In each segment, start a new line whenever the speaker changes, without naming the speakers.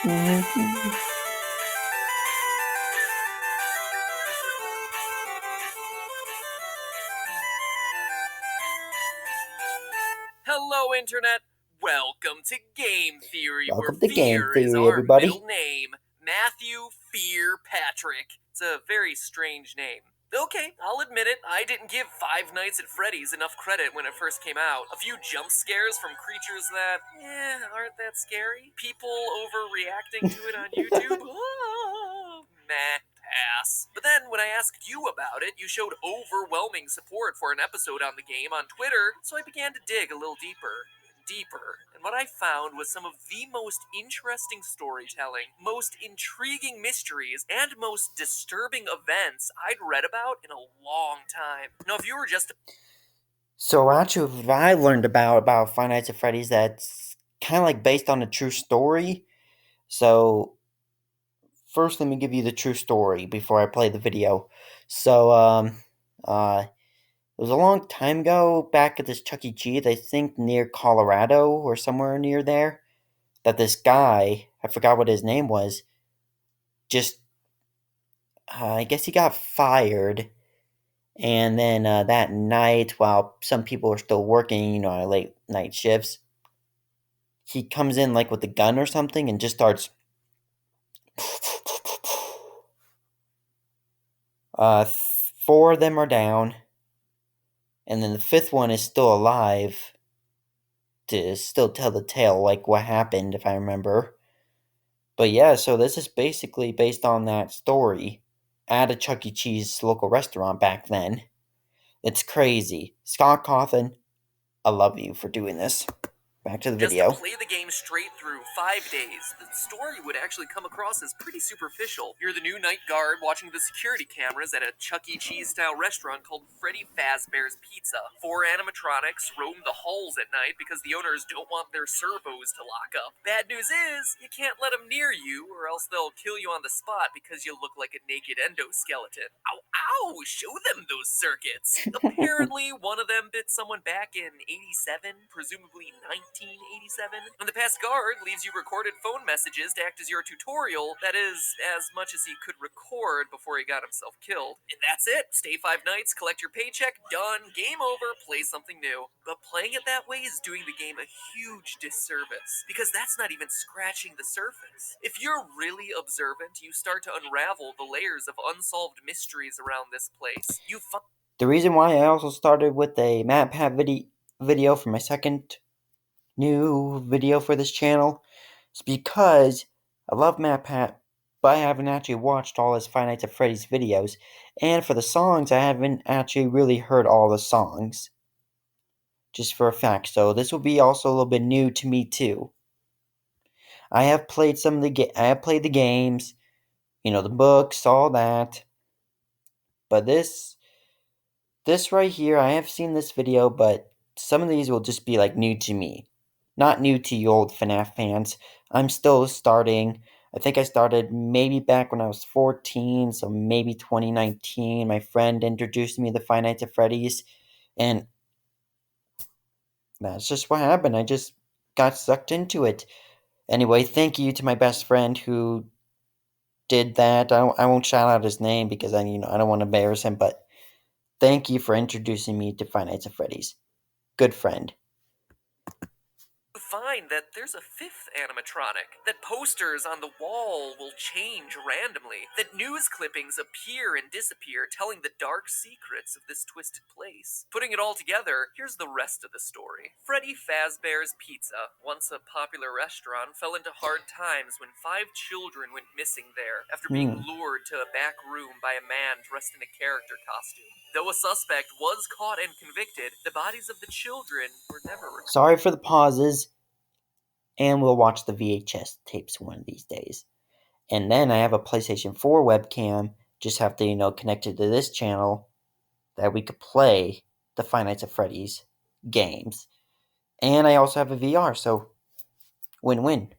Hello, Internet. Welcome to Game Theory,
Welcome
where
to Game
Fear is
Theory,
our
everybody.
middle name. Matthew Fear Patrick. It's a very strange name. Okay, I'll admit it, I didn't give Five Nights at Freddy's enough credit when it first came out. A few jump scares from creatures that, aren't that scary? People overreacting to it on YouTube? Meh. Pass. But then, when I asked you about it, you showed overwhelming support for an episode on the game on Twitter, so I began to dig a little deeper. And what I found was some of the most interesting storytelling, most intriguing mysteries, and most disturbing events I'd read about in a long time. Now, if you were just
So actually, what I learned about Five Nights at Freddy's, that's kind of like based on a true story. So first, let me give you the true story before I play the video. So it was a long time ago, back at this Chuck E. Cheese, I think near Colorado or somewhere near there, that this guy, I forgot what his name was, just I guess he got fired. And then that night, while some people are still working, late night shifts, he comes in like with a gun or something and just starts. Four of them are down, and then the fifth one is still alive to still tell the tale, like what happened, if I remember. But yeah, so this is basically based on that story at a Chuck E. Cheese local restaurant back then. It's crazy. Scott Cawthon, I love you for doing this. Back to the
just to
video.
play the game straight through 5 days, the story would actually come across as pretty superficial. You're the new night guard watching the security cameras at a Chuck E. Cheese-style restaurant called Freddy Fazbear's Pizza. 4 animatronics roam the halls at night because the owners don't want their servos to lock up. Bad news is, you can't let them near you, or else they'll kill you on the spot because you look like a naked endoskeleton. Ow, ow! Show them those circuits! Apparently, one of them bit someone back in 87, presumably 1987. And the past guard leaves you recorded phone messages to act as your tutorial. That is, as much as he could record before he got himself killed. And that's it. Stay 5 nights, collect your paycheck, done, game over, play something new. But playing it that way is doing the game a huge disservice, because that's not even scratching the surface. If you're really observant, you start to unravel the layers of unsolved mysteries around this place.
The reason why I also started with a MatPat video for my second new video for this channel is because I love MatPat, but I haven't actually watched all his Five Nights at Freddy's videos, and for the songs, I haven't actually really heard all the songs, just for a fact, so this will be also a little bit new to me too. I have played I have played the games, the books, all that, but this right here, I have seen this video, but some of these will just be like new to me. Not new to you old FNAF fans. I'm still starting. I think I started maybe back when I was 14, so maybe 2019. My friend introduced me to Five Nights at Freddy's, and that's just what happened. I just got sucked into it. Anyway, thank you to my best friend who did that. I won't shout out his name because I don't want to embarrass him, but thank you for introducing me to Five Nights at Freddy's. Good friend.
Find that there's a 5th animatronic, that posters on the wall will change randomly, that news clippings appear and disappear telling the dark secrets of this twisted place. Putting it all together, here's the rest of the story. Freddy Fazbear's Pizza, once a popular restaurant, fell into hard times when 5 children went missing there after being lured to a back room by a man dressed in a character costume. Though a suspect was caught and convicted, the bodies of the children were never recovered.
Sorry for the pauses, and we'll watch the VHS tapes one of these days. And then I have a PlayStation 4 webcam, just have to, connect it to this channel, that we could play the Five Nights at Freddy's games. And I also have a VR, so win-win.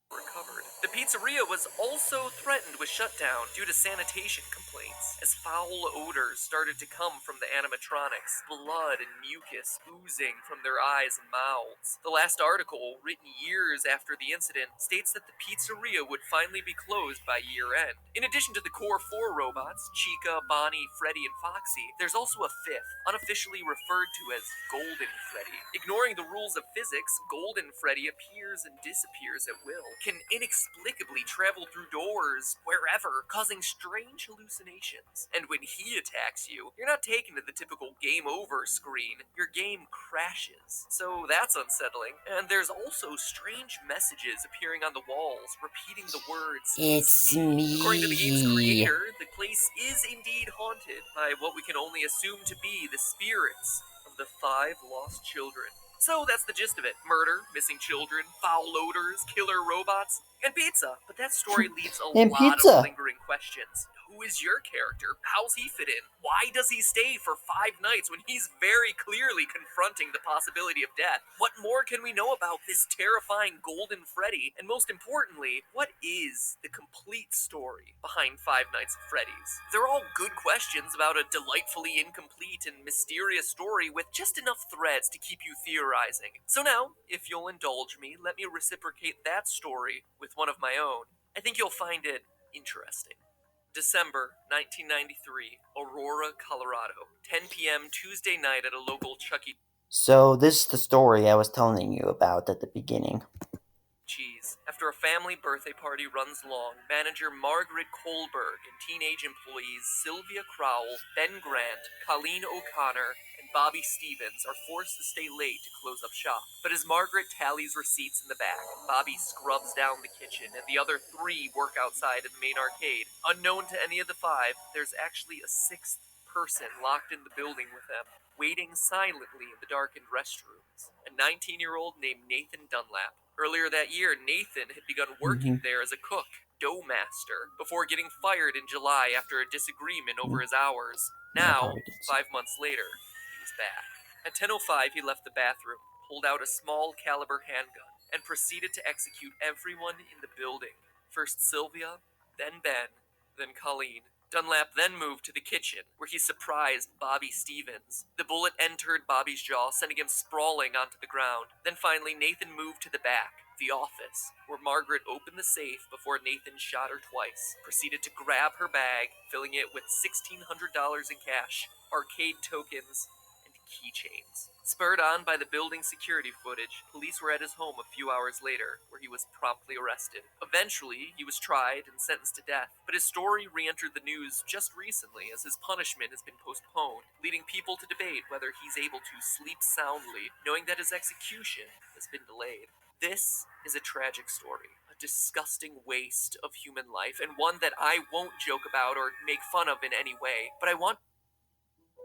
Recovered. The pizzeria was was also threatened with shutdown due to sanitation complaints, as foul odors started to come from the animatronics, blood and mucus oozing from their eyes and mouths. The last article, written years after the incident, states that the pizzeria would finally be closed by year end. In addition to the core 4 robots, Chica, Bonnie, Freddy, and Foxy, there's also a fifth, unofficially referred to as Golden Freddy. Ignoring the rules of physics, Golden Freddy appears and disappears at will, can inexplicably travel through doors, wherever, causing strange hallucinations. And when he attacks you, you're not taken to the typical game over screen, your game crashes. So that's unsettling. And there's also strange messages appearing on the walls, repeating the words,
It's me.
According to the game's creator, the place is indeed haunted by what we can only assume to be the spirits of the 5 lost children. So that's the gist of it. Murder, missing children, foul odors, killer robots, and pizza. But that story leaves a
And
lot
pizza.
of lingering questions. Who is your character? How's he fit in? Why does he stay for 5 nights when he's very clearly confronting the possibility of death? What more can we know about this terrifying Golden Freddy? And most importantly, what is the complete story behind 5 Nights at Freddy's? They're all good questions about a delightfully incomplete and mysterious story with just enough threads to keep you theorizing. So now, if you'll indulge me, let me reciprocate that story with one of my own. I think you'll find it interesting. December 1993, Aurora, Colorado. 10 p.m. Tuesday night at a local Chuck E.
So this is the story I was telling you about at the beginning.
Cheese. After a family birthday party runs long, manager Margaret Kohlberg and teenage employees Sylvia Crowell, Ben Grant, Colleen O'Connor, and Bobby Stevens are forced to stay late to close up shop. But as Margaret tallies receipts in the back, Bobby scrubs down the kitchen, and the other 3 work outside in the main arcade. Unknown to any of the 5, there's actually a 6th person locked in the building with them, waiting silently in the darkened restrooms. A 19-year-old named Nathan Dunlap. Earlier that year, Nathan had begun working there as a cook, dough master, before getting fired in July after a disagreement over his hours. Now, 5 months later, he was back. At 10:05, he left the bathroom, pulled out a small caliber handgun, and proceeded to execute everyone in the building. First Sylvia, then Ben, then Colleen. Dunlap then moved to the kitchen, where he surprised Bobby Stevens. The bullet entered Bobby's jaw, sending him sprawling onto the ground. Then finally, Nathan moved to the back, the office, where Margaret opened the safe before Nathan shot her twice, proceeded to grab her bag, filling it with $1,600 in cash, arcade tokens, and keychains. Spurred on by the building security footage, police were at his home a few hours later, where he was promptly arrested. Eventually, he was tried and sentenced to death, but his story re-entered the news just recently as his punishment has been postponed, leading people to debate whether he's able to sleep soundly, knowing that his execution has been delayed. This is a tragic story, a disgusting waste of human life, and one that I won't joke about or make fun of in any way, but I want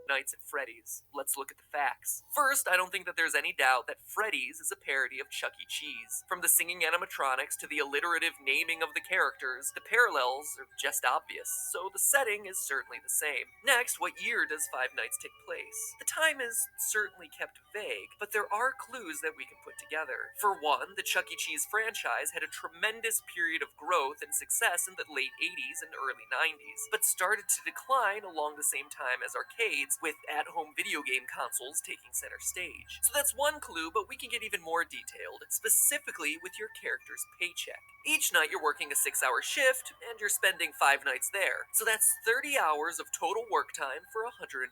Nights at Freddy's. Let's look at the facts. First, I don't think that there's any doubt that Freddy's is a parody of Chuck E. Cheese. From the singing animatronics to the alliterative naming of the characters, the parallels are just obvious, so the setting is certainly the same. Next, what year does 5 Nights take place? The time is certainly kept vague, but there are clues that we can put together. For one, the Chuck E. Cheese franchise had a tremendous period of growth and success in the late 80s and early 90s, but started to decline along the same time as arcades, with at-home video game consoles taking center stage. So that's one clue, but we can get even more detailed, specifically with your character's paycheck. Each night you're working a 6-hour shift, and you're spending 5 nights there. So that's 30 hours of total work time for $120.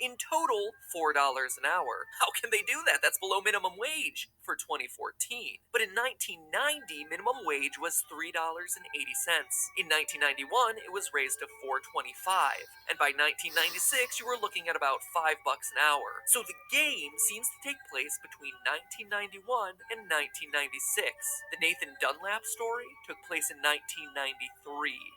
In total, $4 an hour. How can they do that? That's below minimum wage for 2014. But in 1990, minimum wage was $3.80. In 1991, it was raised to $4.25. And by 1996, you were looking at about $5 an hour. So the game seems to take place between 1991 and 1996. The Nathan Dunlap story took place in 1993.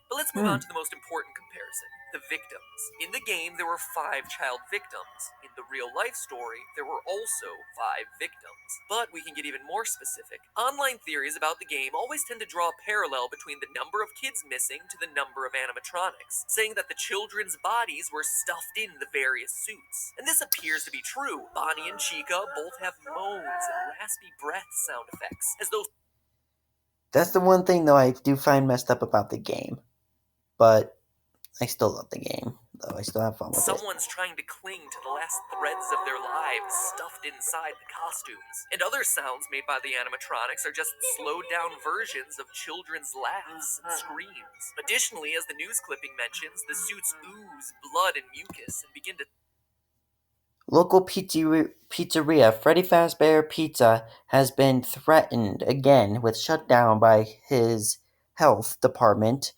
But let's move on to the most important comparison. The victims. In the game, there were 5 child victims. In the real-life story, there were also 5 victims. But we can get even more specific. Online theories about the game always tend to draw a parallel between the number of kids missing to the number of animatronics, saying that the children's bodies were stuffed in the various suits. And this appears to be true. Bonnie and Chica both have moans and raspy breath sound effects, as though
That's the one thing, though, I do find messed up about the game. But I still love the game, though. I still have fun with it.
Someone's trying to cling to the last threads of their lives stuffed inside the costumes. And other sounds made by the animatronics are just slowed down versions of children's laughs and screams. Additionally, as the news clipping mentions, the suits ooze blood and mucus and begin to
Local pizzeria Freddy Fazbear Pizza has been threatened again with shutdown by his health department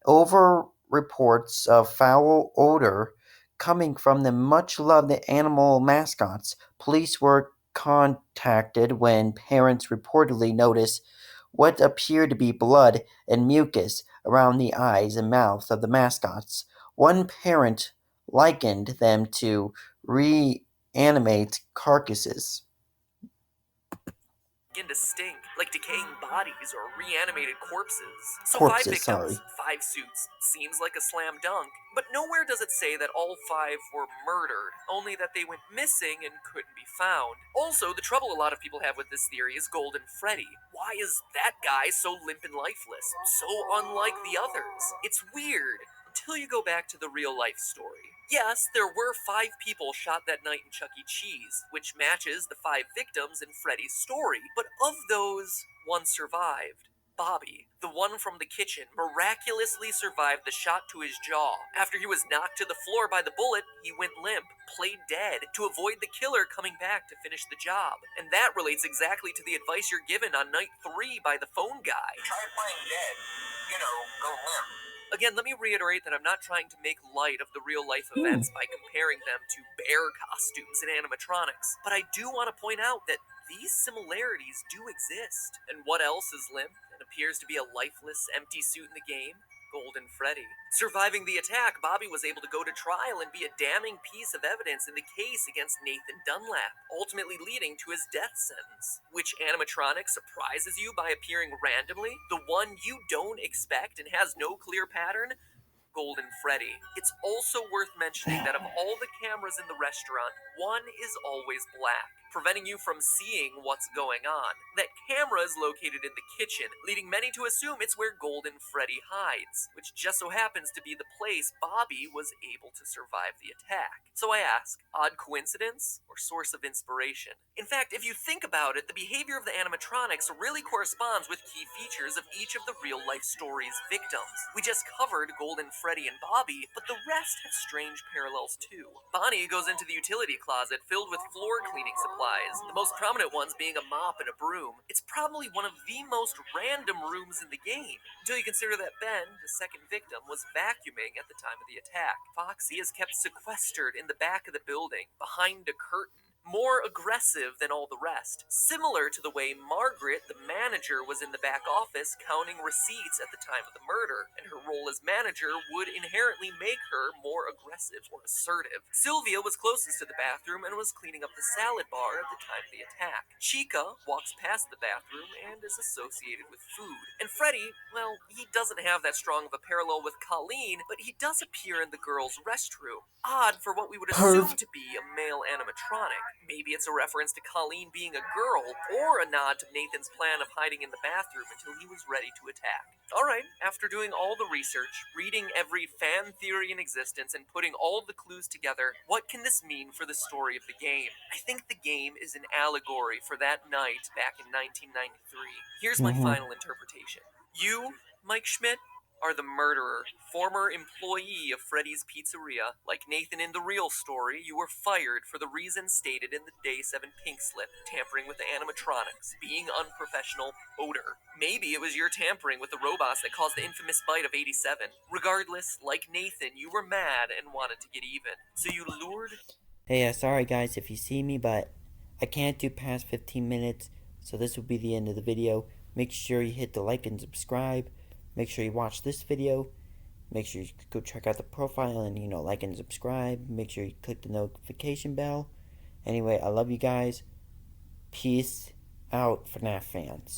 over reports of foul odor coming from the much-loved animal mascots. Police were contacted when parents reportedly noticed what appeared to be blood and mucus around the eyes and mouths of the mascots. One parent likened them to reanimate carcasses.
begin to stink like decaying bodies or reanimated corpses. So five
Corpses,
victims,
sorry.
5 suits. Seems like a slam dunk, but nowhere does it say that all 5 were murdered, only that they went missing and couldn't be found. Also, the trouble a lot of people have with this theory is Golden Freddy. Why is that guy so limp and lifeless? So unlike the others. It's weird. Until you go back to the real life story. Yes, there were 5 people shot that night in Chuck E. Cheese, which matches the 5 victims in Freddy's story, but of those, one survived. Bobby, the one from the kitchen, miraculously survived the shot to his jaw. After he was knocked to the floor by the bullet, he went limp, played dead, to avoid the killer coming back to finish the job. And that relates exactly to the advice you're given on night 3 by the phone guy.
Try playing dead. Go limp.
Again, let me reiterate that I'm not trying to make light of the real life events by comparing them to bear costumes and animatronics, but I do want to point out that these similarities do exist. And what else is limp and appears to be a lifeless, empty suit in the game? Golden Freddy. Surviving the attack, Bobby was able to go to trial and be a damning piece of evidence in the case against Nathan Dunlap, ultimately leading to his death sentence. Which animatronic surprises you by appearing randomly? The one you don't expect and has no clear pattern? Golden Freddy. It's also worth mentioning that of all the cameras in the restaurant, one is always black, preventing you from seeing what's going on. That camera is located in the kitchen, leading many to assume it's where Golden Freddy hides, which just so happens to be the place Bobby was able to survive the attack. So I ask, odd coincidence or source of inspiration? In fact, if you think about it, the behavior of the animatronics really corresponds with key features of each of the real-life story's victims. We just covered Golden Freddy and Bobby, but the rest have strange parallels too. Bonnie goes into the utility closet filled with floor cleaning supplies, the most prominent ones being a mop and a broom. It's probably one of the most random rooms in the game, until you consider that Ben, the second victim, was vacuuming at the time of the attack. Foxy is kept sequestered in the back of the building, behind a curtain, more aggressive than all the rest, similar to the way Margaret, the manager, was in the back office counting receipts at the time of the murder, and her role as manager would inherently make her more aggressive or assertive. Sylvia was closest to the bathroom and was cleaning up the salad bar at the time of the attack. Chica walks past the bathroom and is associated with food. And Freddy, well, he doesn't have that strong of a parallel with Colleen, but he does appear in the girls' restroom. Odd for what we would assume to be a male animatronic. Maybe it's a reference to Colleen being a girl, or a nod to Nathan's plan of hiding in the bathroom until he was ready to attack. Alright, after doing all the research, reading every fan theory in existence, and putting all of the clues together, what can this mean for the story of the game? I think the game is an allegory for that night back in 1993. Here's my final interpretation. You, Mike Schmidt, are the murderer, former employee of Freddy's Pizzeria. Like Nathan in the real story, you were fired for the reason stated in the Day 7 pink slip, tampering with the animatronics, being unprofessional, odor. Maybe it was your tampering with the robots that caused the infamous bite of 87. Regardless, like Nathan, you were mad and wanted to get even. So you lured...
Hey, sorry guys if you see me, but I can't do past 15 minutes, so this will be the end of the video. Make sure you hit the like and subscribe. Make sure you watch this video. Make sure you go check out the profile and, like and subscribe. Make sure you click the notification bell. Anyway, I love you guys. Peace out, FNAF fans.